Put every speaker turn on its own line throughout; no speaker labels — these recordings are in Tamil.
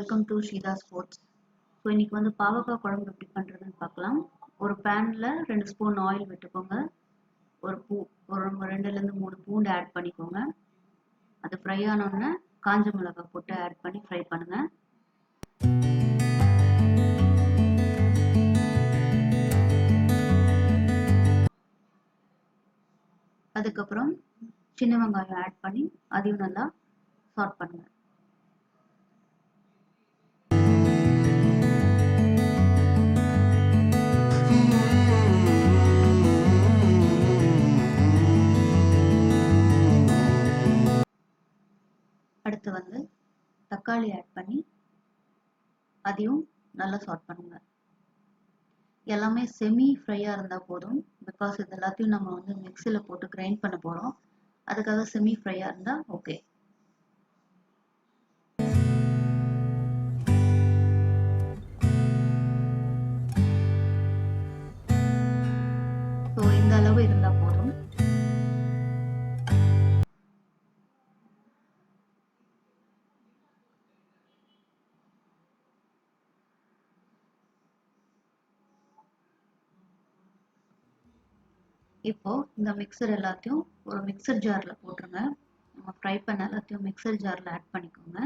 Welcome to Sridhasfoods. ஸோ இன்றைக்கி வந்து பாவக்காய் குழம்பு எப்படி பண்ணுறதுன்னு பார்க்கலாம். ஒரு பேனில் 2 ஸ்பூன் ஆயில் விட்டுக்கோங்க. ஒரு 2லேருந்து 3 பூண்டு ஆட் பண்ணிக்கோங்க. அது ஃப்ரை ஆனோடனே காஞ்ச மிளகாய் போட்டு ஆட் பண்ணி ஃப்ரை பண்ணுங்கள். அதுக்கப்புறம் சின்ன வெங்காயம் ஆட் பண்ணி அதையும் நல்லா சாட் பண்ணுங்கள். அடுத்து வந்து தக்காளி ஆட் பண்ணி அதையும் நல்லா சாட் பண்ணுங்க. எல்லாமே செமி ஃப்ரையாக இருந்தால் போதும். பிகாஸ் இது எல்லாத்தையும் நம்ம வந்து மிக்சியில் போட்டு கிரைண்ட் பண்ண போகிறோம். அதுக்காக செமி ஃப்ரையாக இருந்தால் ஓகே. ஸோ இந்த அளவு இருந்தால் போதும். இப்போ இந்த மிக்சர் எல்லாத்தையும் ஒரு மிக்சர் ஜாரில் போட்டுருங்க. நம்ம ஃப்ரை பண்ண எல்லாத்தையும் மிக்சர் ஜாரில் ஆட் பண்ணிக்கோங்க.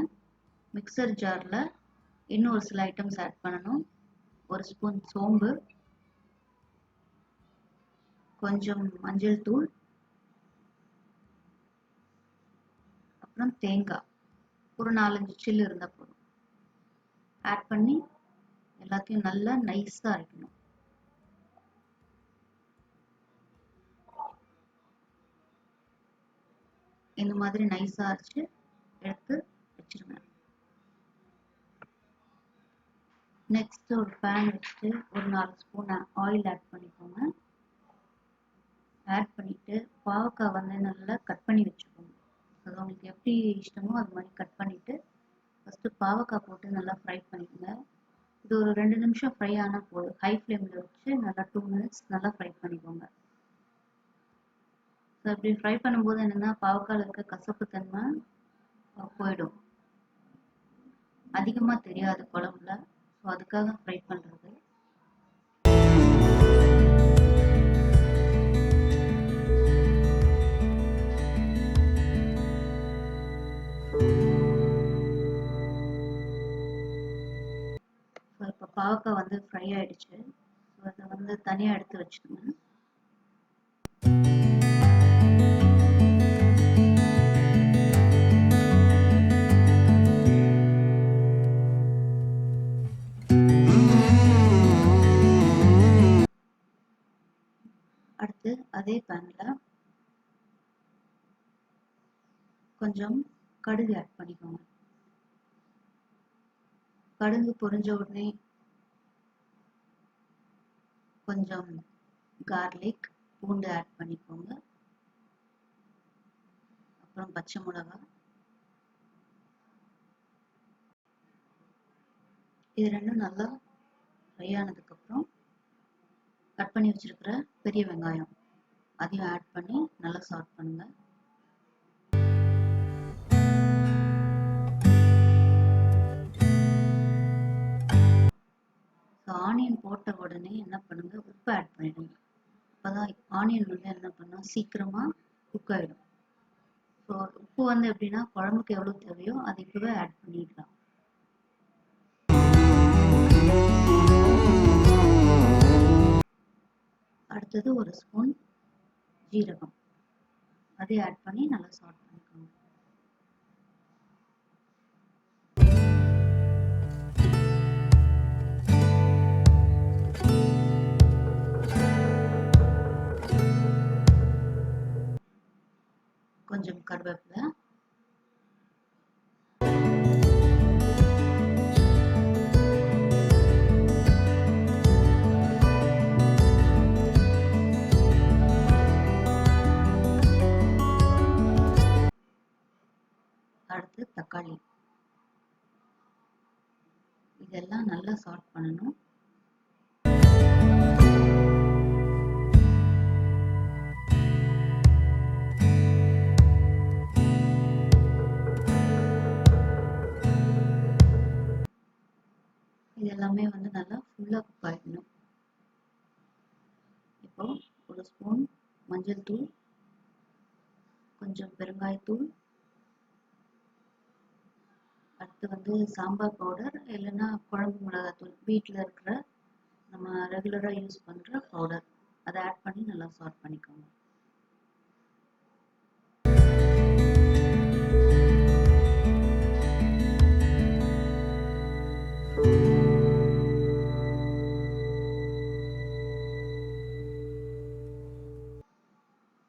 மிக்சர் ஜாரில் இன்னும் ஒரு சில ஐட்டம்ஸ் ஆட் பண்ணணும். ஒரு ஸ்பூன் சோம்பு, கொஞ்சம் மஞ்சள் தூள், அப்புறம் தேங்காய் ஒரு 4-5 சில்லு இருந்தால் போதும். ஆட் பண்ணி எல்லாத்தையும் நல்லா நைஸாக அரைக்கணும். இந்த மாதிரி நைஸாக அரைச்சி எடுத்து வச்சிருங்க. நெக்ஸ்ட் ஒரு பேன் வச்சுட்டு ஒரு 4 ஸ்பூன் ஆயில் ஆட் பண்ணிக்கோங்க. ஆட் பண்ணிவிட்டு பாவக்காய் வந்து நல்லா கட் பண்ணி வச்சுக்கோங்க. அது உங்களுக்கு எப்படி இஷ்டமோ அது மாதிரி கட் பண்ணிவிட்டு ஃபஸ்ட்டு பாவக்காய் போட்டு நல்லா ஃப்ரை பண்ணிக்கோங்க. இது ஒரு 2 நிமிஷம் ஃப்ரை ஆனால் போதும். ஹை ஃப்ளேமில் வச்சு நல்லா 2 மினிட்ஸ் நல்லா ஃப்ரை பண்ணிக்கோங்க. ஸோ இப்படி ஃப்ரை பண்ணும்போது என்னென்னா பாவக்காயில் இருக்க கசப்பு தன்மை போயிடும். அதிகமாக தெரியாது குழம்புல. ஸோ அதுக்காக ஃப்ரை பண்ணுறது. ஸோ இப்போ பாவக்காய் வந்து ஃப்ரை ஆகிடுச்சு. ஸோ அதை வந்து தனியாக எடுத்து வச்சுக்கோங்க. அடுத்து அதே பேனில் கொஞ்சம் கடுகு ஆட் பண்ணிக்கோங்க. கடுகு பொரிஞ்ச உடனே கொஞ்சம் கார்லிக், பூண்டு ஆட் பண்ணிக்கோங்க. அப்புறம் பச்சை மிளகாய். இது ரெண்டும் நல்லா ஃப்ரை ஆனதுக்கப்புறம் கட் பண்ணி வச்சிருக்கிற பெரிய வெங்காயம் அதையும் ஆட் பண்ணி நல்லா சாட் பண்ணுங்க. ஆனியன் போட்ட உடனே என்ன பண்ணுங்க, உப்பு ஆட் பண்ணிடுங்க. அப்போதான் ஆனியன் வந்து என்ன பண்ணால் சீக்கிரமாக குக் ஆகிடும். ஸோ உப்பு வந்து எப்படின்னா குழம்புக்கு எவ்வளோ தேவையோ அது இப்போவே ஆட் பண்ணிடலாம். அடுத்தது ஒரு ஸ்பூன் ஜீரகம் அதை ஆட் பண்ணி நல்லா சாட் பண்ணிக்கோங்க. கொஞ்சம் கருவேப்பிலை, அடுத்து தக்காளி, இதெல்லாம் நல்லா சாட் பண்ணணும். இது எல்லாமே வந்து நல்லா ஃபுல்லாக குக் ஆகிடணும். இப்போ ஒரு ஸ்பூன் மஞ்சள் தூள், கொஞ்சம் பெருங்காயத்தூள், அடுத்து வந்து சாம்பார் பவுடர் இல்லைன்னா குழம்பு மிளகாத்தூள், வீட்டில் இருக்கிற நம்ம ரெகுலராக யூஸ் பண்ணுற பவுடர், அதை ஆட் பண்ணி நல்லா சார்ட் பண்ணிக்கோங்க.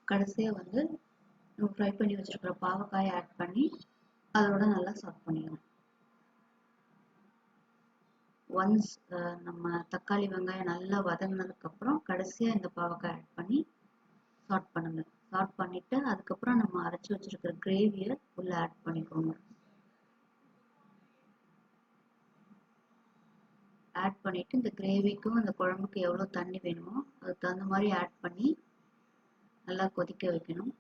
கடைசியாக வந்து நம்ம ஃப்ரை பண்ணி வச்சுருக்கிற பாவக்காயை ஆட் பண்ணி அதோட நல்லா சார்ட் பண்ணிக்கணும். ஒன்ஸ் நம்ம தக்காளி வெங்காயம் நல்லா வதங்கினதுக்கப்புறம் கடைசியாக இந்த பாவக்காய் ஆட் பண்ணி சார்ட் பண்ணுங்க. சார்ட் பண்ணிவிட்டு அதுக்கப்புறம் நம்ம அரைச்சி வச்சுருக்கிற கிரேவியை உள்ளே ஆட் பண்ணிக்கோங்க. ஆட் பண்ணிவிட்டு இந்த கிரேவிக்கும் இந்த குழம்புக்கு எவ்வளோ தண்ணி வேணுமோ அதுக்கு தகுந்த மாதிரி ஆட் பண்ணி நல்லா கொதிக்க வைக்கணும்.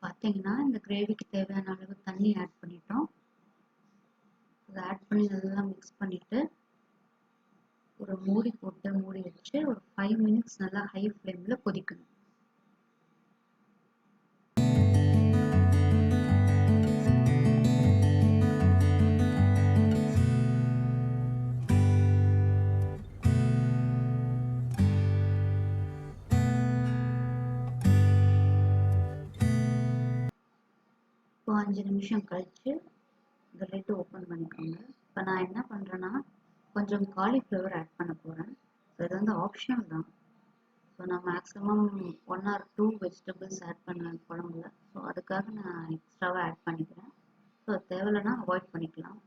பார்த்தீங்கன்னா இந்த கிரேவிக்கு தேவையான அளவு தண்ணி ஆட் பண்ணிட்டோம். அதை ஆட் பண்ணி நல்லா மிக்ஸ் பண்ணிட்டு ஒரு மூடி போட்டு மூடி வச்சு ஒரு 5 மினிட்ஸ் நல்லா ஹை ஃப்ளேமில் கொதிக்கணும். இப்போ 5 நிமிஷம் கழிச்சு இந்த லிட் ஓப்பன் பண்ணிக்கோங்க. இப்போ நான் என்ன பண்ணுறேன்னா கொஞ்சம் காலிஃப்ளவர் ஆட் பண்ண போகிறேன். ஸோ இது வந்து ஆப்ஷனல் தான். ஸோ நான் மேக்ஸிமம் 1 or 2 வெஜிடபிள்ஸ் ஆட் பண்ணுவேன் குழம்புல. ஸோ அதுக்காக நான் எக்ஸ்ட்ராவாக ஆட் பண்ணிக்கிறேன். ஸோ தேவையில்லைன்னா அவாய்ட் பண்ணிக்கலாம்.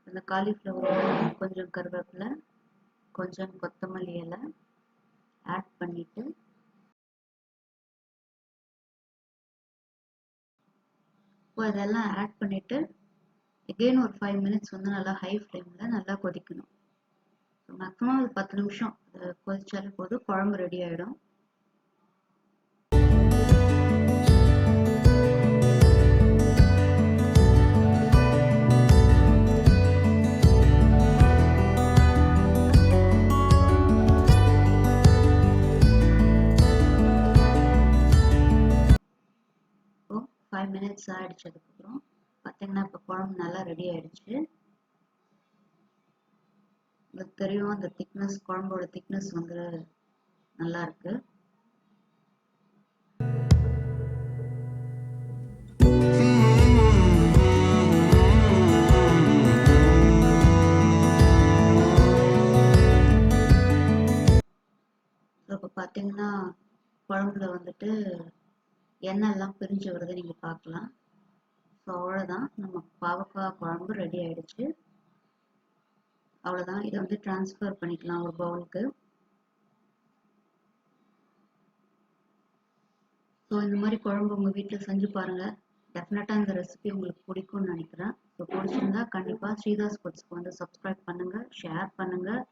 இந்த காலிஃப்ளவர் கொஞ்சம் கருவேப்பிலை, கொஞ்சம் கொத்தமல்லி இலை ஆட் பண்ணிவிட்டு இப்போ இதெல்லாம் ஆட் பண்ணிவிட்டு எகெயின் ஒரு 5 மினிட்ஸ் வந்து நல்லா ஹை ஃப்ளேமில் நல்லா கொதிக்கணும். ஸோ மேக்ஸிமம் ஒரு 10 நிமிஷம் கொதிச்சாலே போதும், குழம்பு ரெடி ஆகிடும். இப்போ 5 மினிட்ஸ் ஆகிடுச்சதுக்கப்புறம் பார்த்தீங்கன்னா இப்போ குழம்பு நல்லா ரெடி ஆகிடுச்சு. உங்களுக்கு தெரியும் அந்த திக்னஸ், குழம்போட திக்னஸ் வந்து நல்லா இருக்கு. இப்போ பார்த்தீங்கன்னா குழம்புல வந்துட்டு எண்ணெய் எல்லாம் பிரிஞ்சு வருது, நீங்கள் பார்க்கலாம். ஸோ அவ்வளோதான், நம்ம பாவக்காய் குழம்பு ரெடி ஆகிடுச்சு. அவ்வளோதான், இதை வந்து ட்ரான்ஸ்ஃபர் பண்ணிக்கலாம் ஒரு பவுலுக்கு. ஸோ இந்த மாதிரி குழம்பு உங்கள் வீட்டில் செஞ்சு பாருங்கள். டெஃபினட்டாக இந்த ரெசிபி உங்களுக்கு பிடிக்கும்னு நினைக்கிறேன். ஸோ பிடிச்சிருந்தா கண்டிப்பாக ஸ்ரீதாஸ் ஃபுட்ஸ்க்கு வந்து சப்ஸ்கிரைப் பண்ணுங்கள், ஷேர் பண்ணுங்கள்.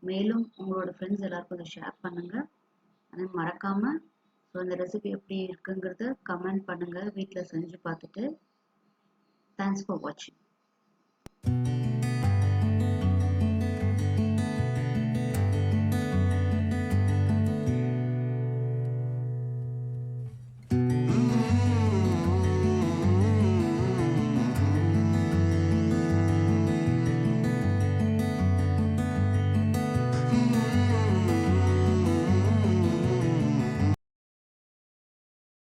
மேலும் உங்களோட ஃப்ரெண்ட்ஸ் எல்லாருக்கும் இதை ஷேர் பண்ணுங்கள். ஆனால் மறக்காமல் ஸோ இந்த ரெசிபி எப்படி இருக்குங்கிறத கமெண்ட் பண்ணுங்கள் வீட்டில் செஞ்சு பார்த்துட்டு. தேங்க்ஸ் ஃபார் வாட்சிங்.